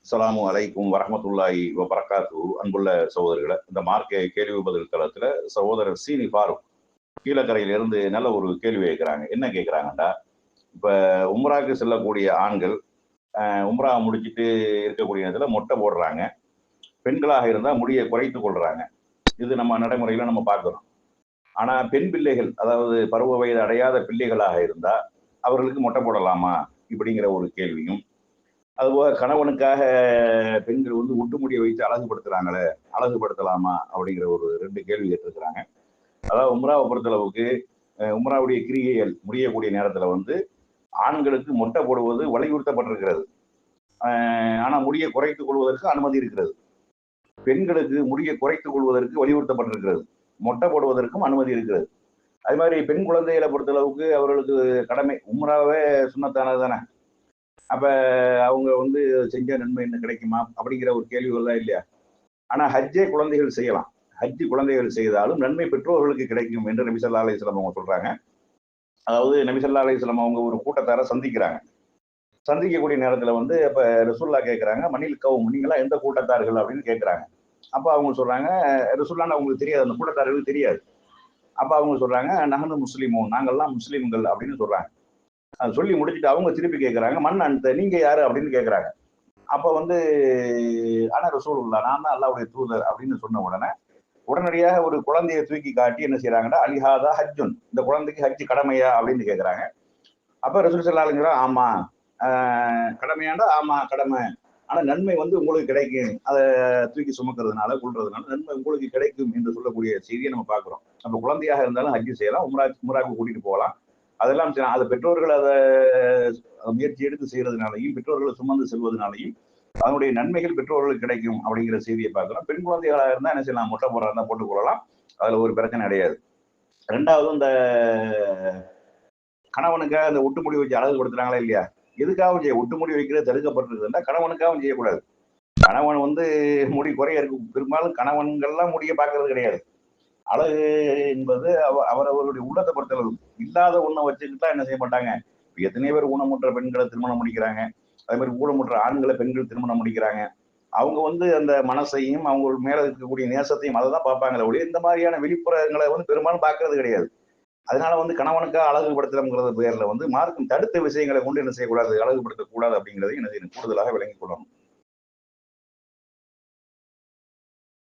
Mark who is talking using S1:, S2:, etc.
S1: அஸ்ஸலாமு அலைக்கும் வரஹ்மத்துல்லாஹி வபரகாத்து. அன்புள்ள சகோதரர்களை, இந்த மார்க்க கேள்வி பதில் தளத்துல சகோதரர் சீனி ஃபாரூக் கீழக்கரையில இருந்து நல்ல ஒரு கேள்வி கேட்கிறாங்க. என்ன கேட்கிறாங்கடா, இப்ப உம்ராக்கு செல்லக்கூடிய ஆண்கள் உம்ரா முடிச்சுட்டு இருக்கக்கூடிய நேரத்துல மொட்டை போடுறாங்க. பெண்களாக இருந்தா முடியை குறைத்து கொள்றாங்க. இது நம்ம நடைமுறையில நம்ம பார்க்கிறோம். ஆனா பெண் பிள்ளைகள், அதாவது பருவ வயது அடையாத பிள்ளைகளாக இருந்தா அவர்களுக்கு மொட்டை போடலாமா இப்படிங்கிற ஒரு கேள்வியும், அதுபோக கணவனுக்காக பெண்கள் வந்து ஒட்டுமுடியை வைத்து அழகுபடுத்துறாங்களே, அழகுபடுத்தலாமா அப்படிங்கிற ஒரு 2 கேள்வி கேட்டிருக்கிறாங்க. அதாவது உம்ராவை பொறுத்தளவுக்கு உம்ராவுடைய கிரிகைகள் முடியக்கூடிய நேரத்துல வந்து ஆண்களுக்கு மொட்டை போடுவது வலியுறுத்தப்பட்டிருக்கிறது. ஆனா முடியை குறைத்துக் கொள்வதற்கு அனுமதி இருக்கிறது. பெண்களுக்கு முடியை குறைத்துக் கொள்வதற்கு வலியுறுத்தப்பட்டிருக்கிறது. மொட்டை போடுவதற்கும் அனுமதி இருக்கிறது. அது மாதிரி பெண் குழந்தைகளை பொறுத்தளவுக்கு அவர்களுக்கு கடமை, உம்ராவே சுன்னத்தானது தானே. அப்ப அவங்க வந்து செஞ்ச நன்மை என்ன கிடைக்குமா அப்படிங்கிற ஒரு கேள்விகள் தான் இல்லையா. ஆனா ஹஜ்ஜே குழந்தைகள் செய்யலாம். ஹஜ்ஜி குழந்தைகள் செய்தாலும் நன்மை பெற்றோர்களுக்கு கிடைக்கும் என்று நபி ஸல்லல்லாஹு அலைஹி வஸல்லம் அவங்க சொல்றாங்க. அதாவது நபி ஸல்லல்லாஹு அலைஹி வஸல்லம் அவங்க ஒரு கூட்டத்தார சந்திக்கிறாங்க. சந்திக்கக்கூடிய நேரத்துல வந்து அப்ப ரசூலுல்லாஹ் கேட்கிறாங்க, மனில் கௌம், நீங்களா எந்த கூட்டத்தார்கள் அப்படின்னு கேட்கிறாங்க. அப்ப அவங்க சொல்றாங்க, ரசூலுல்லாஹ்னு அவங்களுக்கு தெரியாது, அந்த கூட்டத்தார்களுக்கு தெரியாது. அப்ப அவங்க சொல்றாங்க, நஹ்னு முஸ்லிமூன், நாங்கள்லாம் முஸ்லிம்கள் அப்படின்னு சொல்றாங்க. அது சொல்லி முடிச்சுட்டு அவங்க திருப்பி கேட்கிறாங்க, மன் அன்த, நீங்க யாரு அப்படின்னு கேட்கிறாங்க. அப்ப வந்து ஆனா ரசூலுல்லாஹ், நான் தான் அல்லாஹ்வுடைய தூதர் அப்படின்னு சொன்ன உடனே உடனடியாக ஒரு குழந்தையை தூக்கி காட்டி என்ன செய்யறாங்கன்னா, அலிஹாதா ஹஜ்ஜுன், இந்த குழந்தைக்கு ஹஜ் கடமையா அப்படின்னு கேட்கிறாங்க. அப்ப ரசூல் ஸல்லல்லாஹு அலைஹி வஸல்லம், ஆமா கடமையாண்டா, ஆமா கடமை, ஆனா நன்மை வந்து உங்களுக்கு கிடைக்கும், அதை தூக்கி சுமக்கிறதுனால கொள்றதுனால நன்மை உங்களுக்கு கிடைக்கும் என்று சொல்லக்கூடிய செய்தியை நம்ம பார்க்கிறோம். நம்ம குழந்தையாக இருந்தாலும் ஹஜ்ஜு செய்யலாம், உம்ராக்கு கூட்டிட்டு போகலாம், அதெல்லாம் செய்யலாம். அது பெற்றோர்கள் அதை முயற்சி எடுத்து செய்யறதுனாலையும் பெற்றோர்களை சுமந்து செல்வதனாலையும் அதனுடைய நன்மைகள் பெற்றோர்களுக்கு கிடைக்கும் அப்படிங்கிற செய்தியை பார்க்கிறோம். பெண் குழந்தைகளாக இருந்தா என்ன செய்யலாம், மொட்டை போடுறா இருந்தா போட்டுக் கொள்ளலாம், அதுல ஒரு பிரச்சனை கிடையாது. ரெண்டாவது, இந்த கணவனுக்காக அந்த ஒட்டுமுடி வச்சு அழகுபடுத்துறாங்களா இல்லையா, எதுக்காகவும் செய்ய, ஒட்டுமுடி வைக்கிறது தடுக்கப்பட்டிருக்குதுன்னா கணவனுக்காகவும் செய்யக்கூடாது. கணவன் வந்து முடி குறைய இருக்கு, பெரும்பாலும் கணவன்கள்லாம் முடிய பார்க்கறது கிடையாது. அழகு என்பது அவரவருடைய உள்ளத்தை பொறுத்தளவு. இல்லாத ஒண்ணை வச்சுக்கிட்டா என்ன செய்ய மாட்டாங்க. எத்தனையோ பேர் ஊனமுற்ற பெண்களை திருமணம் முடிக்கிறாங்க, அதே மாதிரி ஊனமுற்ற ஆண்களை பெண்கள் திருமணம் முடிக்கிறாங்க. அவங்க வந்து அந்த மனசையும் அவங்க மேல இருக்கக்கூடிய நேசத்தையும் அதை தான் பார்ப்பாங்களே ஒழிய இந்த மாதிரியான வெளிப்புறங்களை வந்து பெரும்பாலும் பார்க்கறது கிடையாது. அதனால வந்து கணவனுக்காக அழகுபடுத்தணுங்கிறது பேர்ல வந்து மார்க்கம் தடுத்த விஷயங்களை கொண்டு என்ன செய்யக்கூடாது, அழகுபடுத்தக்கூடாது அப்படிங்கிறதை என்ன செய்யணும், கூடுதலாக விளங்கிக் கொள்ளணும்.